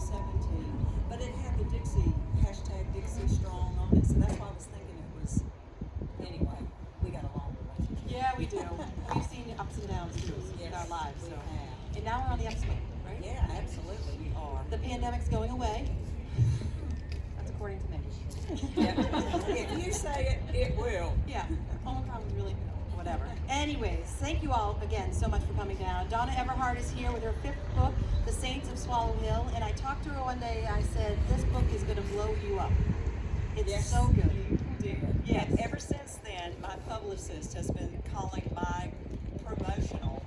17, but it had the Dixie, hashtag Dixie Strong on it, so that's why I was thinking it was, anyway, we got a long relationship. Yeah, we do. We've seen ups and downs too in our lives. We So. have. And now we're on the upswing, right? Yeah, absolutely, we are. The pandemic's going away. That's according to me. Yeah. If you say it, it will. Yeah, Omicron was really whatever. Anyways, thank you all again so much for coming down. Donna Everhart is here with her 5th book, The Saints of Swallow Hill, and I talked to her one day. I said, this book is going to blow you up. It's so good. You did. Yes. And ever since then, my publicist has been calling my promotional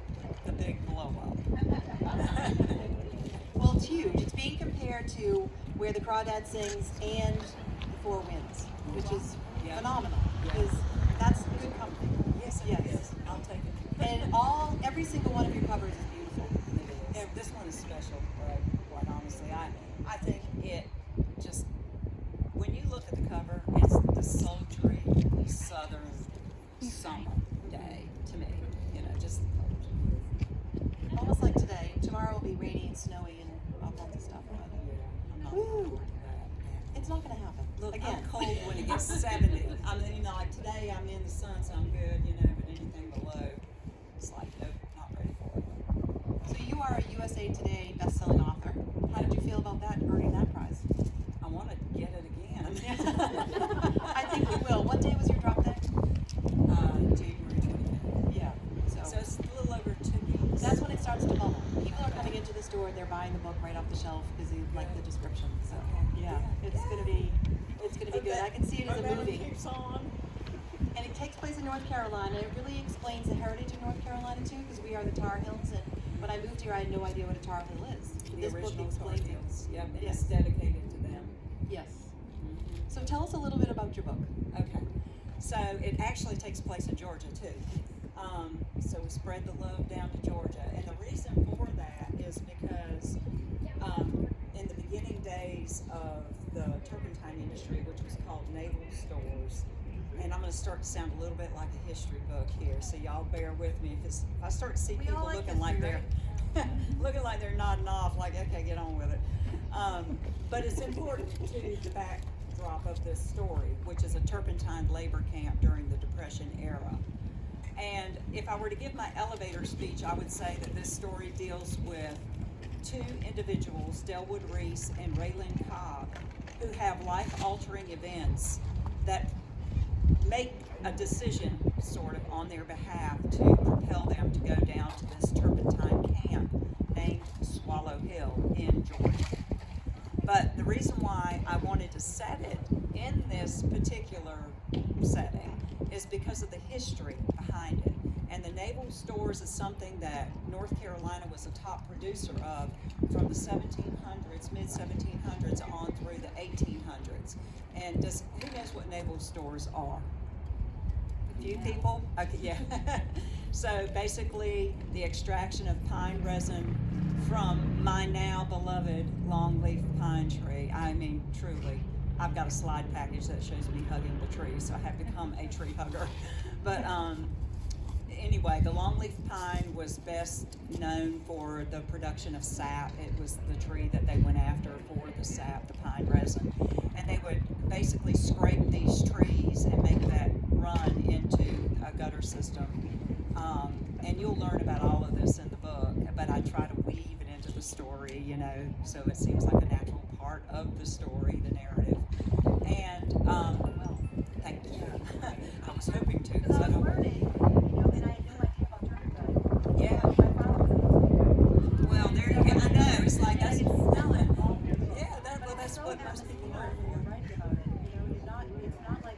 the big blow up. Well, it's huge. It's being compared to Where the Crawdad Sings and The Four Winds, which is phenomenal because that's good company. Yes, Yes. it is. I'll take it. And every single one of your covers is beautiful. It is. This one is special, quite honestly. I think it just, when you look at the cover, it's the sultry southern summer day to me. You know, just Almost like today. Tomorrow will be rainy and snowy and all kinds of stuff. I'm not Woo. looking forward to that. It's not going to happen. Look, Again. I'm cold when it gets 70. I mean, like today I'm in the sun, so I'm good, you know, but anything below, it's like, nope, not ready for it. So you are a USA Today best-selling author. How did you feel about that, earning that prize? I want to get it again. I think you will. What day was your drop day? January 25th. Yeah. So it's a little over 2 weeks. That's when it starts to bubble. People are coming into the store, they're buying the book right off the shelf because they like the description. So yeah, it's gonna be good. I can see it as a movie. Keeps on. And it takes place in North Carolina. It really explains the heritage of North Carolina too, because we are the Tar Heels, and when I moved here I had no idea what a Tar Heel is. The This book original explains it. Tar-Heels. Yep, and Yes. it's dedicated to them. Yes. So tell us a little bit about your book. Okay, so it actually takes place in Georgia too. So we spread the love down to Georgia, and the reason for that is because in the beginning days of the turpentine industry, which was called naval stores, and I'm going to start to sound a little bit like a history book here, so y'all bear with me. If I start to see We people all like looking like history, looking like they're nodding off, like okay, get on with it. But it's important to the backdrop of this story, which is a turpentine labor camp during the Depression era. And if I were to give my elevator speech, I would say that this story deals with 2 individuals, Delwood Reese and Raylan Cobb, who have life-altering events that make a decision, sort of, on their behalf to propel them to go down to this turpentine camp named Swallow Hill in Georgia. But the reason why I wanted to set it in this particular setting is because of the history behind it. And the naval stores is something that North Carolina was a top producer of from the 1700s, mid-1700s on through the 1800s. And who knows what naval stores are? A few people? Okay, yeah. So basically the extraction of pine resin from my now beloved longleaf pine tree. I mean, truly. I've got a slide package that shows me hugging the tree, so I have become a tree hugger. But anyway, the longleaf pine was best known for the production of sap. It was the tree that they went after for the sap, the pine resin. And they would basically scrape these trees and make that run into a gutter system. And you'll learn about all of this in the book, but I try to weave it into the story, you know, so it seems like a natural part of the story, the narrative. And, thank you. I was hoping to, because I don't. learning, and I had no idea about turpentine. Yeah. My father was Well, there you go. I know. It's like I that's. can smell it. Yeah, that's so what most people learn. when you're writing about it, it's not like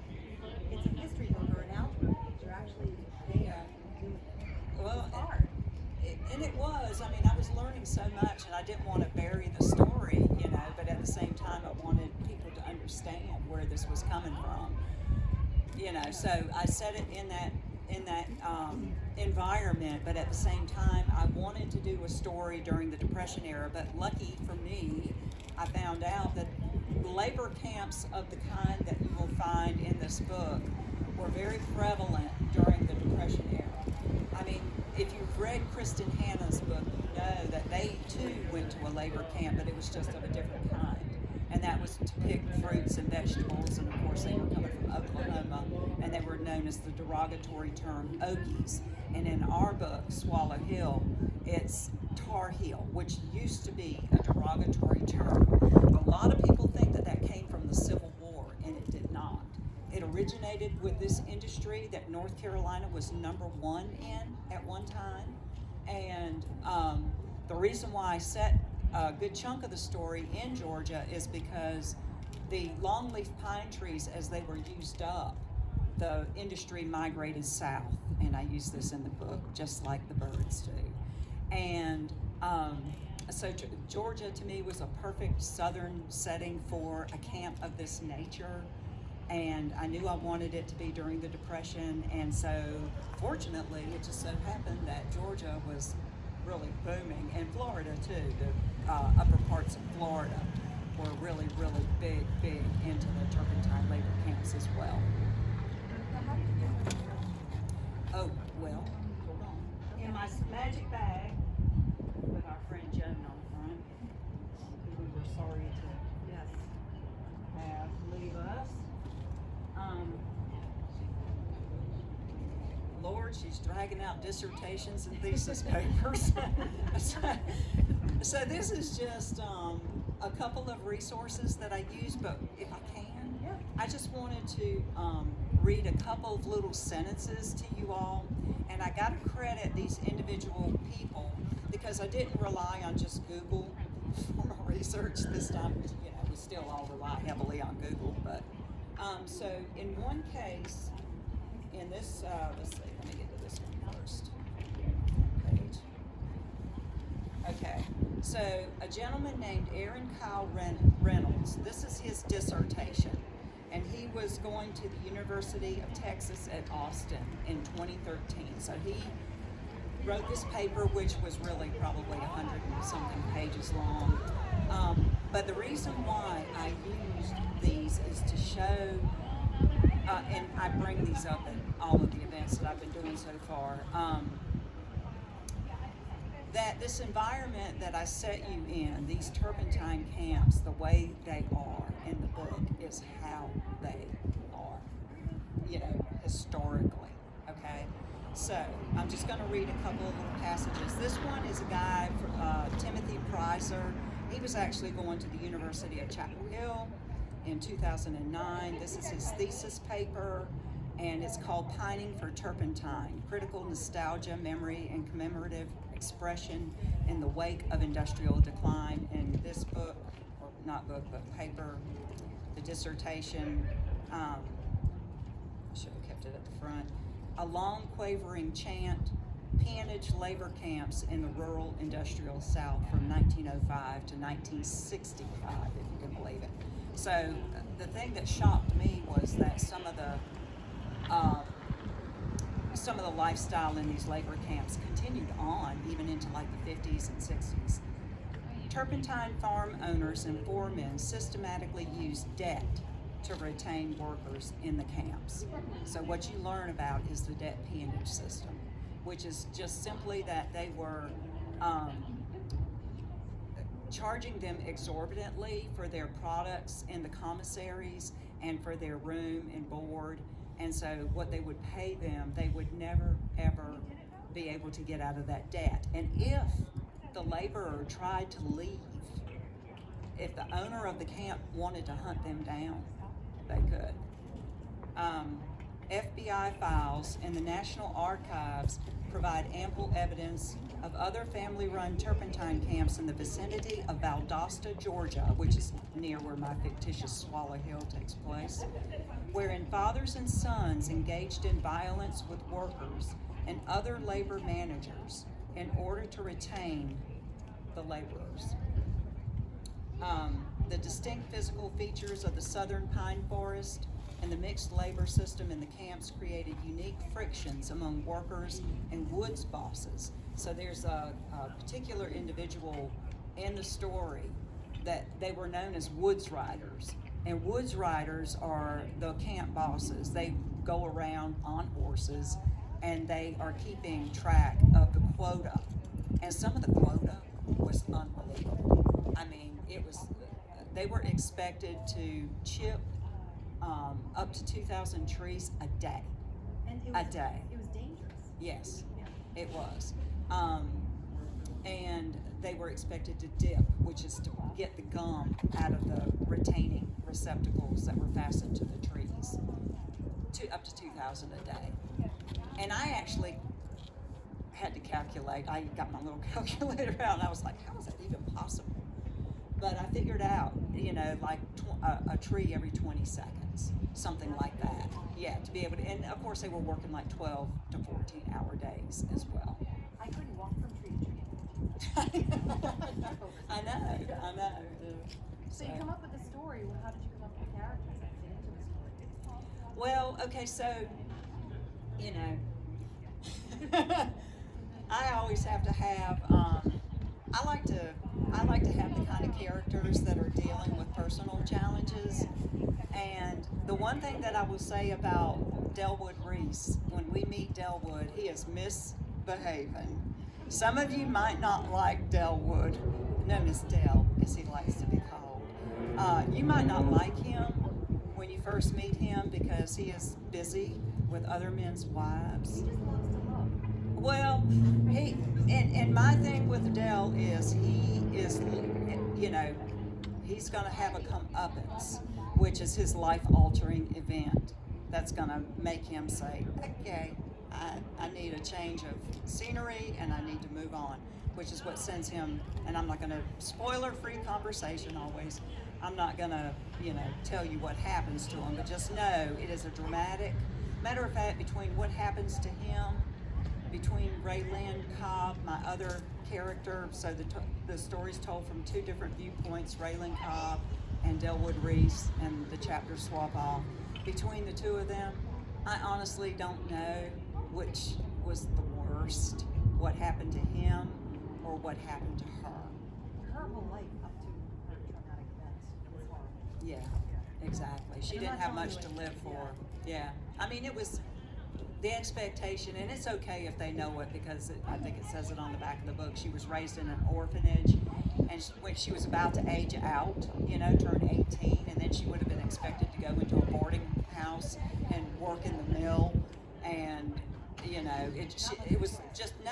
it's a history book or an algebra page. You're actually there doing it. Well, It's hard. and it was. I mean, I was learning so much, and I didn't want to bury the story, you know. But at the same time, I wanted people to understand where this was coming from, you know. So I set it in that environment, but at the same time, I wanted to do a story during the Depression era. But lucky for me, I found out that labor camps of the kind that you will find in this book were very prevalent during the Depression era. I mean, if you've read Kristen Hanna's book, you know that they too went to a labor camp, but it was just of a different kind. And that was to pick fruits and vegetables, and of course they were coming from Oklahoma, and they were known as the derogatory term Okies. And in our book, Swallow Hill, it's Tar Heel, which used to be a derogatory term. A lot of people think that that came from the Civil War, and it did not. It originated with this industry that North Carolina was #1 in at one time. And the reason why I set a good chunk of the story in Georgia is because the longleaf pine trees, as they were used up, the industry migrated south, and I use this in the book, just like the birds do. And so Georgia to me was a perfect southern setting for a camp of this nature, and I knew I wanted it to be during the Depression, and so fortunately it just so happened that Georgia was really booming, and Florida too. The upper parts of Florida were really, really big into the Turpentine labor camps as well. Oh, well, hold on. In my magic bag, with our friend Joan on the front, who we were sorry to have leave us. Lord, she's dragging out dissertations and thesis papers. So this is just a couple of resources that I use, but if I can, I just wanted to read a couple of little sentences to you all, and I got to credit these individual people because I didn't rely on just Google for my research this time. You know, we still all rely heavily on Google, but so in one case, in this, let's see, let me get to this one first. Page. Okay, so a gentleman named Aaron Kyle Reynolds, this is his dissertation, and he was going to the University of Texas at Austin in 2013. So he wrote this paper, which was really probably 100 and something pages long. But the reason why I used these is to show, and I bring these up at all of the events that I've been doing so far, that this environment that I set you in, these turpentine camps, the way they are in the book is how they are, you know, historically, okay? So I'm just going to read a couple of little passages. This one is a guy, Timothy Prizer. He was actually going to the University of Chapel Hill in 2009. This is his thesis paper, and it's called Pining for Turpentine, Critical Nostalgia, Memory, and Commemorative Expression in the Wake of Industrial Decline. In this book, or not book, but paper, the dissertation, I should have kept it at the front, a long quavering chant, peonage labor camps in the rural industrial South from 1905 to 1965, if you can believe it. So the thing that shocked me was that some of the lifestyle in these labor camps continued on even into like the 50s and 60s. Turpentine farm owners and foremen systematically used debt to retain workers in the camps. So what you learn about is the debt peonage system, which is just simply that they were charging them exorbitantly for their products in the commissaries and for their room and board. And so what they would pay them, they would never, ever be able to get out of that debt. And if the laborer tried to leave, if the owner of the camp wanted to hunt them down, they could. FBI files and the National Archives provide ample evidence of other family-run turpentine camps in the vicinity of Valdosta, Georgia, which is near where my fictitious Swallow Hill takes place, wherein fathers and sons engaged in violence with workers and other labor managers in order to retain the laborers. The distinct physical features of the southern pine forest and the mixed labor system in the camps created unique frictions among workers and woods bosses. So there's a particular individual in the story that they were known as woods riders. And woods riders are the camp bosses. They go around on horses and they are keeping track of the quota. And some of the quota was unbelievable. expected to chip up to 2,000 trees a day. And a day. It was dangerous. Yes, Yeah. it was. And they were expected to dip, which is to get the gum out of the retaining receptacles that were fastened to the trees, up to 2,000 a day. And I actually had to calculate. I got my little calculator out, and I was like, how is that even possible? But I figured out, like a tree every 20 seconds, something like that. Yeah, to be able to, and of course they were working like 12 to 14-hour days as well. I couldn't walk from tree to tree. I know. So you come up with the story. Well, how did you come up with the characters that fit into the story? Well, okay, so, I always have to have, I like to have the kind of characters that are dealing with personal challenges. And the one thing that I will say about Delwood Reese, when we meet Delwood, he is misbehaving. Some of you might not like Delwood, known as Del, as he likes to be called. You might not like him when you first meet him because he is busy with other men's wives. He just loves to love. Well, and my thing with Del is he's going to have a comeuppance, which is his life-altering event that's going to make him say, okay, I need a change of scenery and I need to move on, which is what sends him, and I'm not going to, spoiler-free conversation always, I'm not going to, tell you what happens to him, but just know it is a dramatic, matter of fact, between what happens to him, between Raylynn Cobb, my other character, so the story's told from two different viewpoints, Raylynn Cobb and Delwood Reese, and the chapters swap off. Between the two of them, I honestly don't know which was the worst, what happened to him or what happened to her. Her whole life up to her traumatic events was horrible. Yeah, exactly. She And I'm didn't not have much to telling you live it. for. Yeah. I mean, it was the expectation, and it's okay if they know it because I think it says it on the back of the book. She was raised in an orphanage, and when she was about to age out, turn 18, and then she would have been expected to go into a boarding house and work in the mill, and it was just no,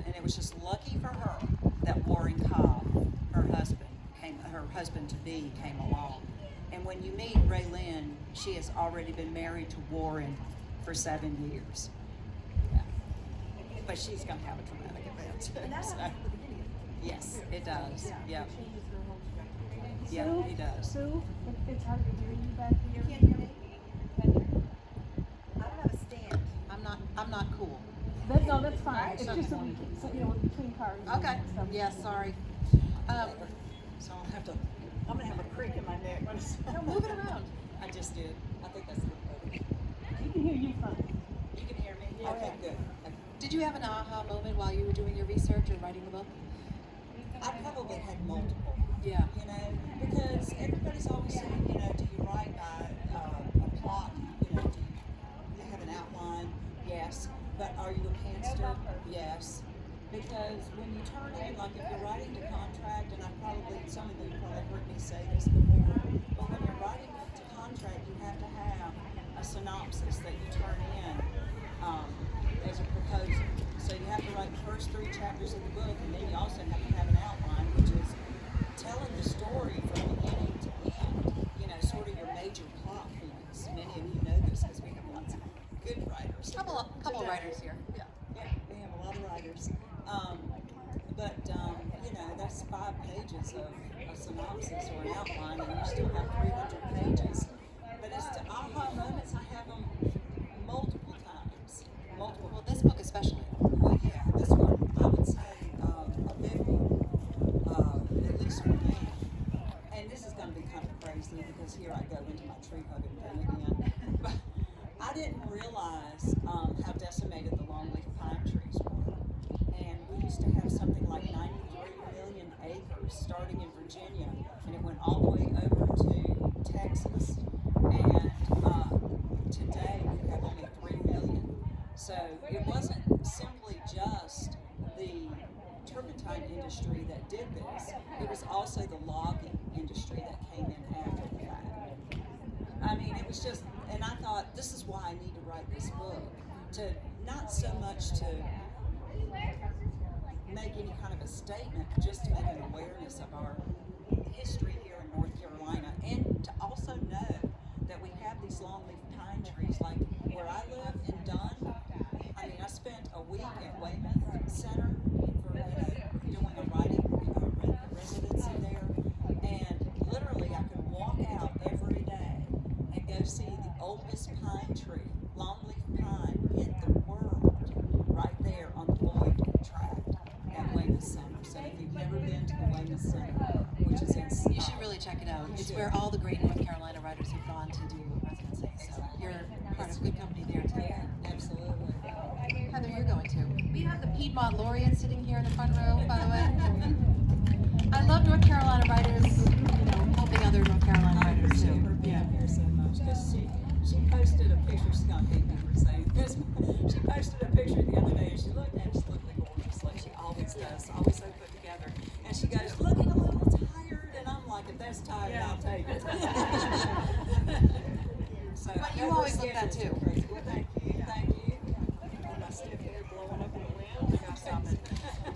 and it was just lucky for her that Warren Cobb, her husband to be, came along. And when you meet Raylynn, she has already been married to Warren for 7 years. Yeah. But she's going to have a traumatic event. And that So, happens at the beginning. yes, it does. Yeah. It changes her whole trajectory. Yeah, he does. Sue, it's hard to hear you back You here. can't hear me? I don't have a stand. I'm not cool. No, that's fine. It's just between cars. and Okay. stuff. Yeah, sorry. So I'm going to have a creak in my neck. No, move it around. I just did. I think that's good. We can hear you fine. You can hear me? Yeah. Okay, good. Okay. Did you have an aha moment while you were doing your research or writing the book? I probably had multiple. Yeah. Because everybody's always saying, do you write by a plot? Do you have an outline? Yes. But are you a pantser? Yes. Because when you turn in, like if you're writing to contract, and some of you probably heard me say this before, but when you're writing to contract, you have to have a synopsis that you turn in as a proposal. So you have to write the first 3 chapters of the book, and then you also have to have an outline, which is telling the story from beginning to end, sort of your major plot points. Many of you know this because we have lots of good writers. Couple today. writers here. Yeah. Yeah, we have a lot of writers. That's 5 pages of a synopsis or an outline, and you still have 300 pages. But as to aha moments, I have them multiple times. Multiple. Well, this book especially. Well, yeah, this one, I would say a big one, at least for me. And this is going to be kind of crazy because here I go into my tree hugging thing again. But I didn't realize how decimated the longleaf pine trees were. And we used to have something like 93 million acres starting in Virginia, and it went all the way over to Texas. And today we have only 3 million. So it wasn't simply just the turpentine industry industry that did this. It was also the logging industry that came in after the fact. I mean, it was just, and I thought, this is why I need to write this book. To not so much to make any kind of a statement, just to make an awareness of our history here in North Carolina, and to also know that we have these longleaf pine trees, like where I live in Dunn. I mean, I spent a week at Weymouth Center for, doing a writing residency there, and literally I could walk out every day and go see the oldest pine tree, longleaf pine in the world, right there on the Lloyd tract at Weymouth Center. So if you've never been to the Weymouth Center, which is in, You should really check it out. It's where all the great North Carolina writers have gone to do residency. So you're part of good company there too. yeah, absolutely. Heather, you're going to. We have the Piedmont laureate sitting here in the front row, by the way. I love North Carolina writers, helping other North Carolina I writers appreciate too. her being here so much, because she posted a picture, Skunk ain't never saying this, she posted a picture the other day and she looked absolutely gorgeous, like she always does, always so put together. And she goes, looking a little tired, and I'm like, if that's tired, I'll take it. So, But you always look that too. Well, thank you, thank you. My stiff hair blowing up in the wind. Gotta stop it.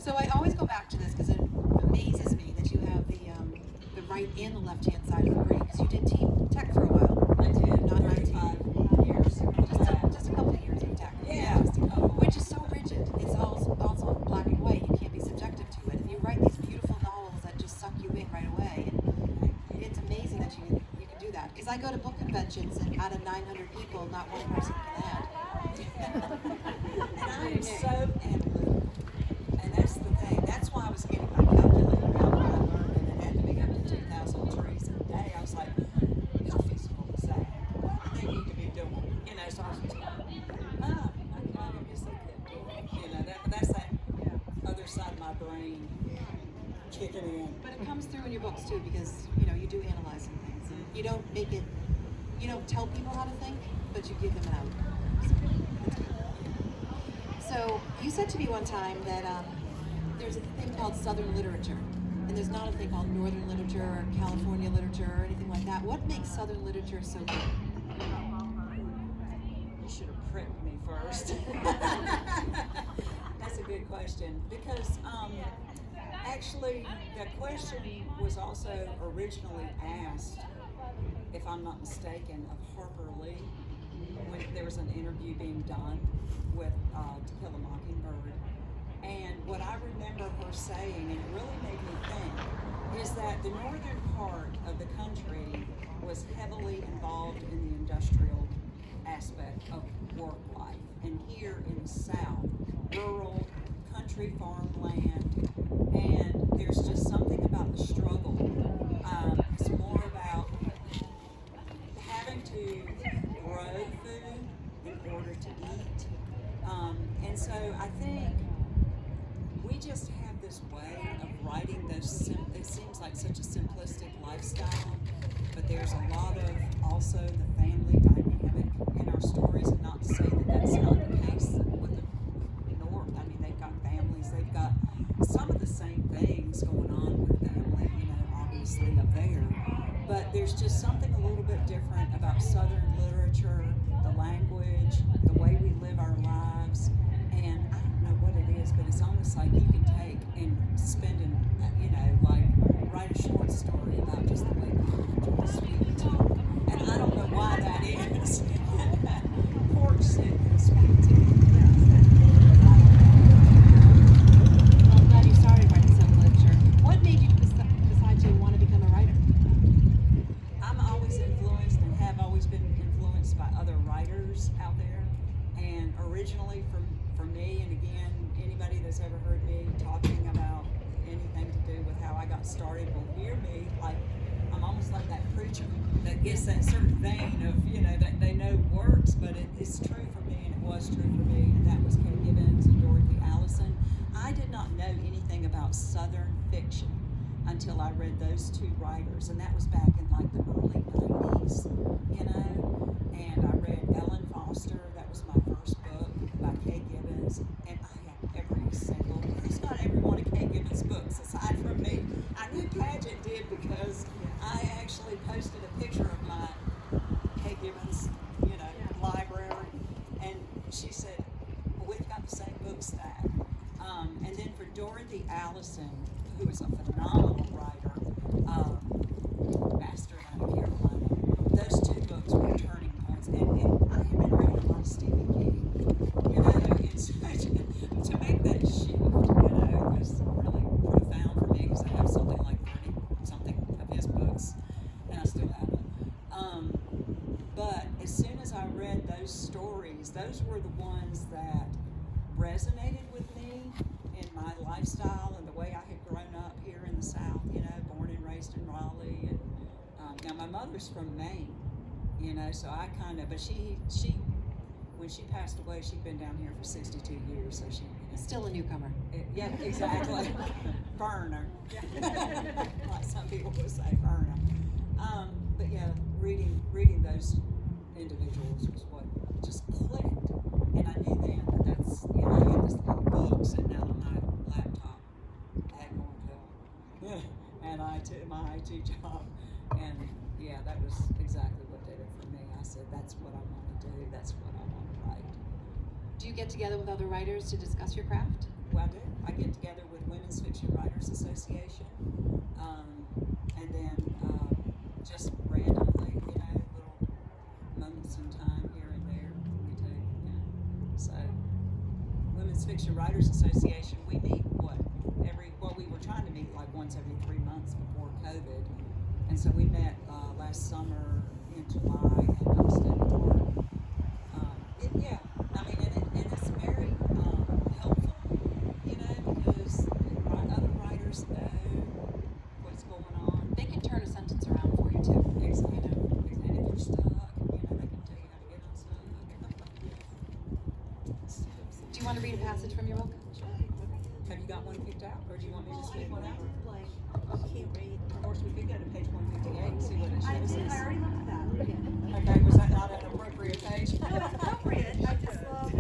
So I always go back to this because it amazes me that you have the right and the left-hand side of the brain, because you did tech for a while. I did, Not 35 years. Just a couple of years of tech. Yeah, just a couple. Which is so rigid. It's also black and white. You can't be subjective to it. And you write these beautiful novels that just suck you in right away. And it's amazing that you can do that. Because I go to book conventions, and out of 900 people, not one person can add. And I am so analytical. And that's the thing. That's why I was getting my calculator out when I learned that it had to be up to 2,000 trees a day. I was like, how feasible is that? What do they need to be doing? So I was just like, I guess they could do it. That's that other side of my brain kicking in. But it comes through in your books too, because you do analyze some things. You don't tell people how to think, but you give them an out. So you said to me one time that there's a thing called Southern literature, and there's not a thing called Northern literature or California literature or anything like that. What makes Southern literature so good? You should have pricked me first. That's a good question, because actually the question was also originally asked, if I'm not mistaken, of Harper Lee when there was an interview being done with To Kill a Mockingbird. And what I remember her saying, and it really made me think, is that the northern part of the country was heavily involved in the industrial aspect of work life. And here in the South, rural, country farmland, and there's just something about the struggle. It's more about having to grow food in order to eat. And so I think we just have this way of writing those, it seems like such a simplistic lifestyle, but there's a lot of also the family dynamic in our stories, and not to say that that's not the case with the North. I mean, they've got families, they've got some of the same things going on with family, obviously up there, but there's just something a little bit different about Southern literature, the language, the way we live our lives, and I don't know what it is, but it's almost like you can take and spend write a short story about just the way people enjoy sweet tea. And I don't know why that is. Pork soup and sweet tea. Well, I'm glad you started writing some literature. What made you decide to want to become a writer? I'm always influenced and have always been influenced by other writers out there. And originally for me, and again, anybody that's ever heard me talking about anything to do with how I got started will hear me like I'm almost like that preacher that gets that certain vein of, that they know works, but it's true for me, and it was true for me, and that was Kay Gibbons and Dorothy Allison. I did not know anything about Southern fiction until I read those two writers, and that was back in like the early 90s, and I read Ellen Foster. That was my first book by Kay Gibbons, and I have every single almost got every one of Kay Gibbons' books aside from me. I knew Paget did because I actually posted a picture of my Kay Gibbons, library, and she said, well, we've got the same book stack. And then for Dorothy Allison, who is a phenomenal writer, Bastard out of Carolina, those two books were turning points. And I have been reading a lot of Stephen King. It's to make that shift, was really profound for me because I have something like 30 something of his books, and I still have it. But as soon as I read those stories, those were the ones that resonated with me in my lifestyle and the way I had grown up here in the South, born and raised in Raleigh. And now my mother's from Maine, so I but she, when she passed away, she'd been down here for 62 years, so she... Still a newcomer. Yeah, exactly. Burner. Like some people would say, burner. But yeah, reading those individuals was what just clicked. And I knew then that's, I had this little book sitting out on my laptop at Cornville. And my IT job. And yeah, that was exactly what did it for me. I said, that's what I want to do. That's what I want to write. Do you get together with other writers to discuss your craft? Well, I do. I get together with Women's Fiction Writers Association. And then just randomly, little moments in time here and there, we do. Yeah. So, Women's Fiction Writers Association, we meet, we were trying to meet like once every 3 months before COVID. And so we met last summer in July in Upstate New York. And it's very helpful, because other writers know what's going on. They can turn a sentence around for you too. Exactly. And if you're stuck, they can tell you how to get unstuck. Do you want to read a passage from your book? Have you got one picked out, or do you want me to just pick one out? I can't read. Of course, we could go to page 158 and see what it shows us. I already looked at that. Okay, was that not an appropriate page? No, it's appropriate. I just love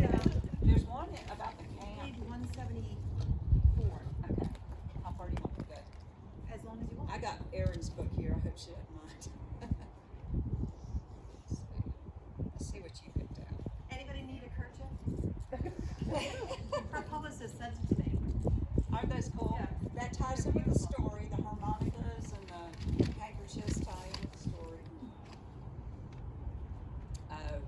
There's one about the page camp. 174. Okay. How far do you want me to go? As long as you want. I got Erin's book here. I hope she doesn't mind. Let's see what you picked out. Anybody need a kerchief? Her publicist sent it to me. Aren't those cool? Yeah. That ties in with the story, the harmonicas and the handkerchiefs tie in with the story. Oh.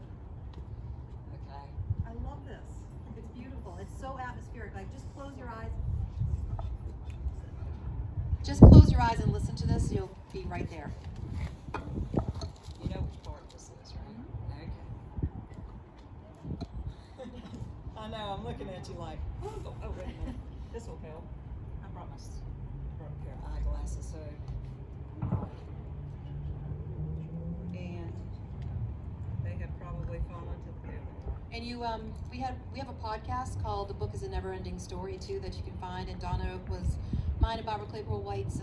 Okay. I love this. It's beautiful. It's so atmospheric. Like, just close your eyes. Just close your eyes and listen to this. You'll be right there. You know which part this is, right? Okay. I know, I'm looking at you like, oh wait a minute. This will help. I brought a pair of eyeglasses, so. And they have probably fallen to the floor. And we have a podcast called The Book is a Never Ending Story too that you can find. And Donna was mine and Barbara Claypool White's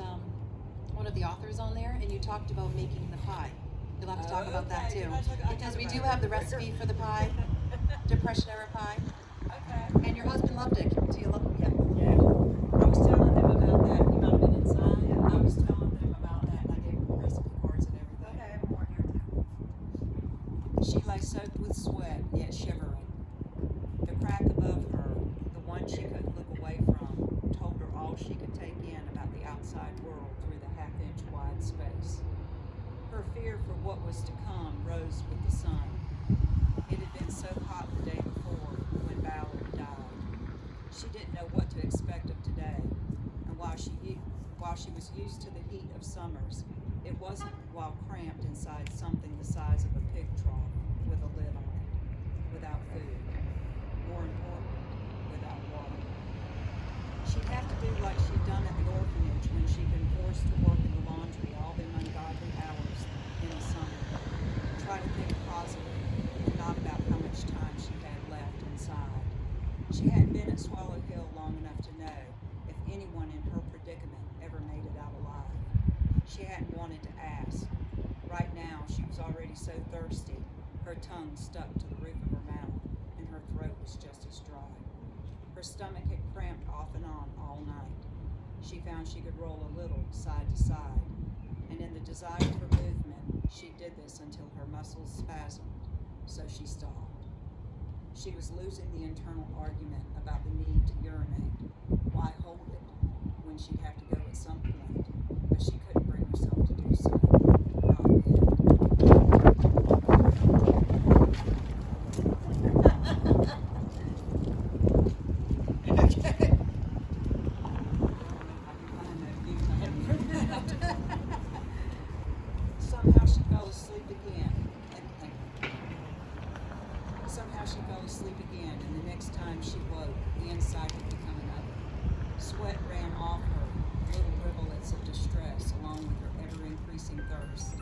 one of the authors on there. And you talked about making the pie. You'll have to talk about that too, because we do have the recipe for the pie, Depression era pie. Okay. And your husband loved it. Do you love it? Yeah. Yeah. I was telling them about that. You might have been inside. Yeah. I was telling them about that, and I gave them the recipe cards and everything. Okay, I have more here too. She lay soaked with sweat, yet shivering. The crack above her, the one she couldn't look away from, told her all she could take in about the outside world through the half-inch wide space. Her fear for what was to come rose with the sun. It had been so hot the day before when Ballard died. She didn't know what to expect of today, and while she was used to the heat of summers, it wasn't while cramped inside something the size of a pig trough with a lid on it, without food, more important, without water. She'd have to do like she'd done at the orphanage when she'd been forced to work in the laundry all them ungodly hours in the summer. Try to think positive and not about how much time she had left inside. She hadn't been at Swallow Hill long enough to know if anyone in her predicament ever made it out alive. She hadn't wanted to ask. Right now, she was already so thirsty, her tongue stuck to the roof of her mouth, and her throat was just as dry. Her stomach had cramped off and on all night. She found she could roll a little side to side, and in the desire for movement, she did this until her muscles spasmed, so she stopped. She was losing the internal argument about the need to urinate. Why hold it when she'd have to go at some point? But she couldn't bring herself to do so. Not yet. Okay. Somehow she fell asleep again. Somehow she fell asleep again, and the next time she woke, the inside had become another. Sweat ran off her, little rivulets of distress, along with her ever-increasing thirst.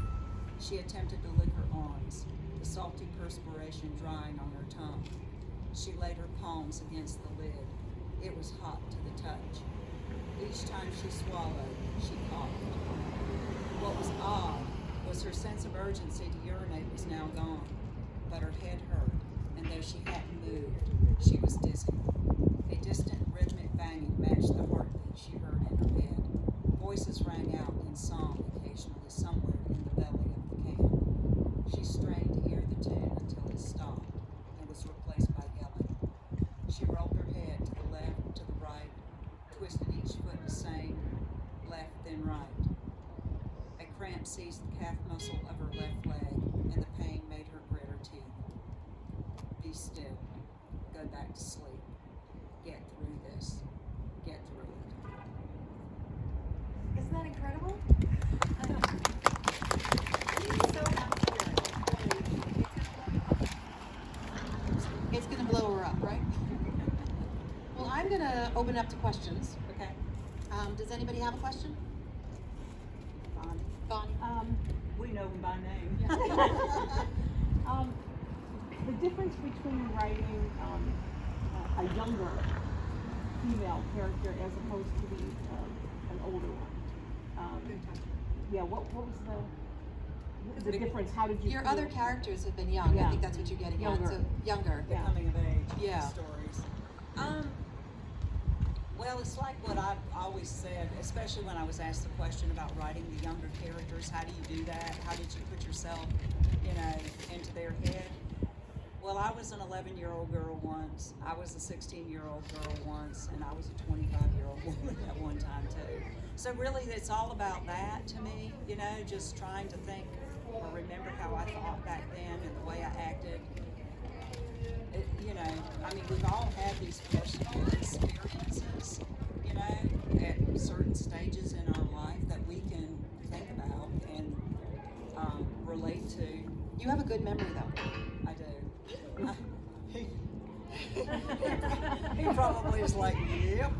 She attempted to lick her arms, the salty perspiration drying on her tongue. She laid her palms against the lid. It was hot to the touch. Each time she swallowed, she coughed. What was odd was her sense of urgency to urinate was now gone, but her head hurt, and though she hadn't moved, she was dizzy. A distant rhythmic banging matched the heartbeat she heard in her head. Voices rang out in song occasionally somewhere in the belly of the can. She strained to hear the tune until it stopped and was replaced by yelling. She rolled her head to the left, to the right, twisted each foot the same, left then right. A cramp seized the calf muscle of her left leg, and the pain made her grit her teeth. Be still. Go back to sleep. Get through this. Get through it. Isn't that incredible? So It's gonna blow her up, right? Well, I'm gonna open it up to questions. Okay? Does anybody have a question? Bonnie. We know them by name. Yeah. The difference between writing a younger female character as opposed to an older one. Yeah, what was the difference? How did you Your feel? other characters have been young. I Yeah. think that's what you're getting Younger. at. So younger. The Yeah. coming of age Yeah. stories. Well, it's like what I've always said, especially when I was asked the question about writing the younger characters. How do you do that? How did you put yourself, into their head? Well, I was an 11-year-old girl once. I was a 16-year-old girl once, and I was a 25-year-old woman at one time too. So really, it's all about that to me. Just trying to think or remember how I thought back then and the way I acted. We've all had these personal experiences, at certain stages in our life that we can think about and relate to. You have a good memory, though. I do. He probably is like, yep.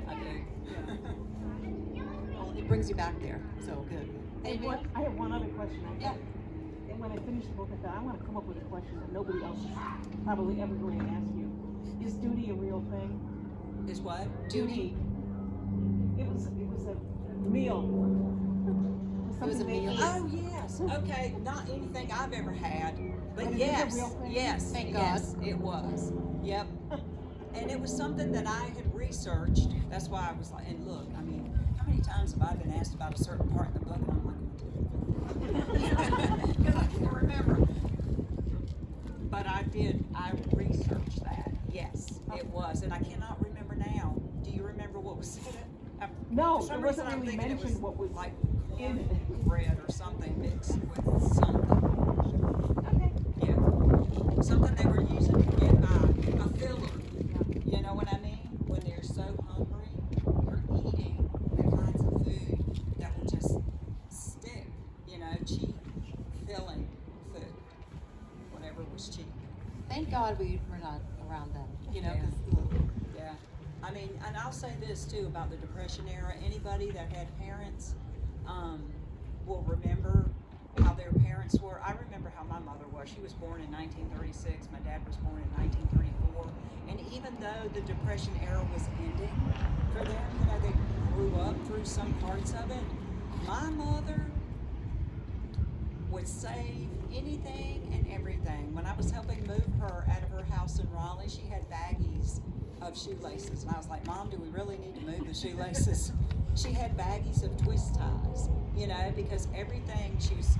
I do. Well, it brings you back there. So good. Anybody? I have one other question. Yeah. And when I finished the book, I thought I want to come up with a question that nobody else is probably ever going to ask you. Is duty a real thing? Is what? Duty. It was a meal. It was a Something they meal. ate. Oh yes. Okay. Not anything I've ever had, but But is it a yes, real thing? yes, Thank yes, God. it was. Yep. And it was something that I had researched. That's why I was like, and look, how many times have I been asked about a certain part in the book, and I'm like, because I can't remember. But I researched that. Yes, it was, and I cannot remember now. Do you remember what was in it? No, For some it wasn't reason, I'm really thinking it mentioned what was like in it. cornbread or something mixed with something. Okay. Yeah, something they were using to get a filler. You know what I mean? When they're so hungry, you're eating the kinds of food that will just stick. Cheap, filling food, whatever was cheap. Thank God we were not around then. Yeah. 'Cause, Yeah, and I'll say this too about the Depression era. Anybody that had parents will remember how their parents were. I remember how my mother was. She was born in 1936. My dad was born in 1934. And even though the Depression era was ending for them, they grew up through some parts of it. My mother would would save anything and everything. When I was helping move her out of her house in Raleigh, she had baggies of shoelaces. And I was like, Mom, do we really need to move the shoelaces? She had baggies of twist ties, you know, because everything she used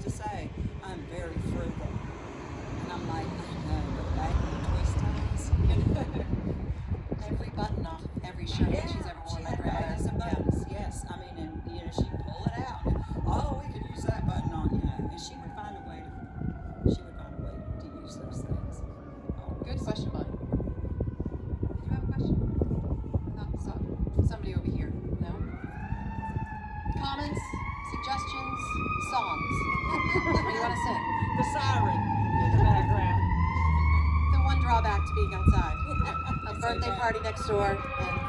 to say, I'm very frugal. And I'm like, I know, but baggy of twist ties, you know. Every button off every shirt that she's ever worn, She my had grandmother. baggies of buttons, yes. I mean, and you know, she'd pull it out. Oh, we could use that button on, you know. And she would find a way to use those things. Good question, Bonnie. Did you have a question? I thought so. Somebody over here. No? Comments, suggestions, songs. What do you want to sing? The siren in the background. The one drawback to being outside. A It's birthday okay. party next door and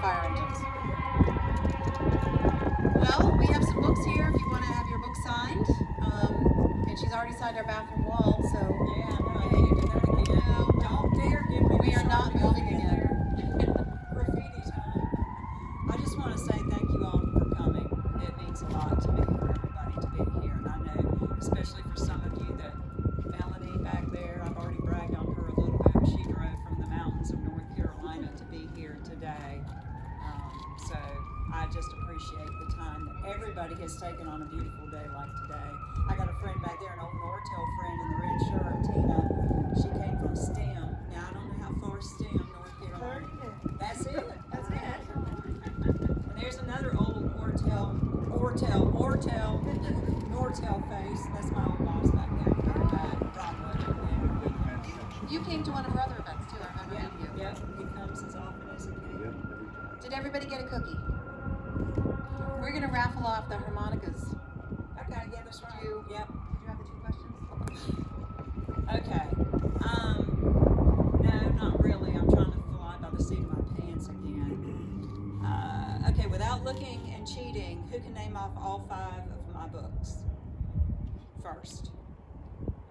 fire engines. Well, we have some books here if you want to have your book signed. And she's already signed our bathroom wall, so Yeah, no, I can't do that again. No. Don't dare give me we the are not Sharpie moving in again. there. Graffiti time. I just want to say thank you all for coming. It means a lot to me for everybody to be here. And I know, especially for some of you, that Melanie back there, I've already bragged on her a little bit, but she drove from the mountains of North Carolina to be here today. So I just appreciate the time that everybody has taken on a beautiful day like today. I got a friend back there, an old Nortel friend in the red shirt, Tina. She came from STEM. Now I don't know how far STEM, North Carolina. That's it. That's it. And there's another old Nortel face. That's my old boss back there. Broadway. You came to one of her other events too, I remember Yeah, meeting you. yeah. He comes as often as he can. Did everybody get a cookie? We're going to raffle off the harmonicas. Okay, yeah, that's right. Yep. Did you have the two questions? Okay. No, not really. I'm trying to fly by the seat of my pants again. Okay, without looking and cheating, who can name off all 5 of my books? First.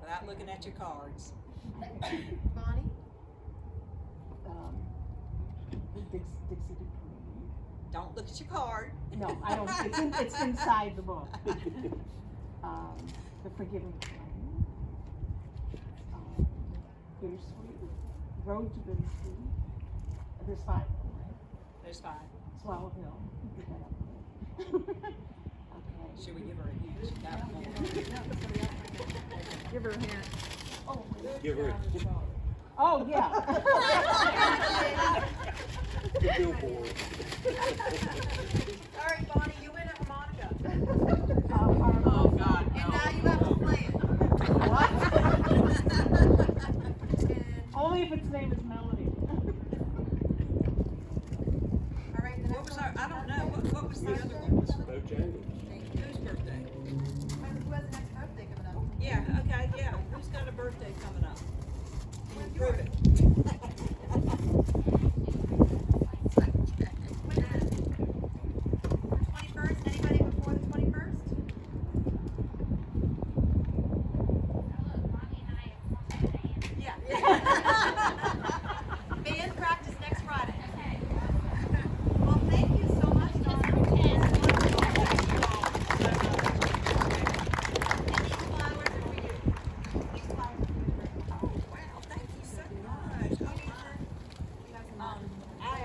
Without looking at your cards. Bonnie? Dixie Dupree. Don't look at your card. No, I don't, it's inside the book. The Forgiven Flame. Bittersweet. Road to Bittersweet. There's 5 of them, right? There's 5. Swallow Hill. Get that up there. Okay. Should we give her a hint? She got more. Give her a hand. Oh, Give her oh, yeah. a billboard. All right, Bonnie, you win a harmonica. Oh, God. And now you have to play it. Only if its name is Melody. All right, the What next was one. our, I don't know. What was the other one? Bojangles. Whose birthday? Who has the next birthday coming up? Yeah, okay, yeah. Who's got a birthday coming up? Can you prove it?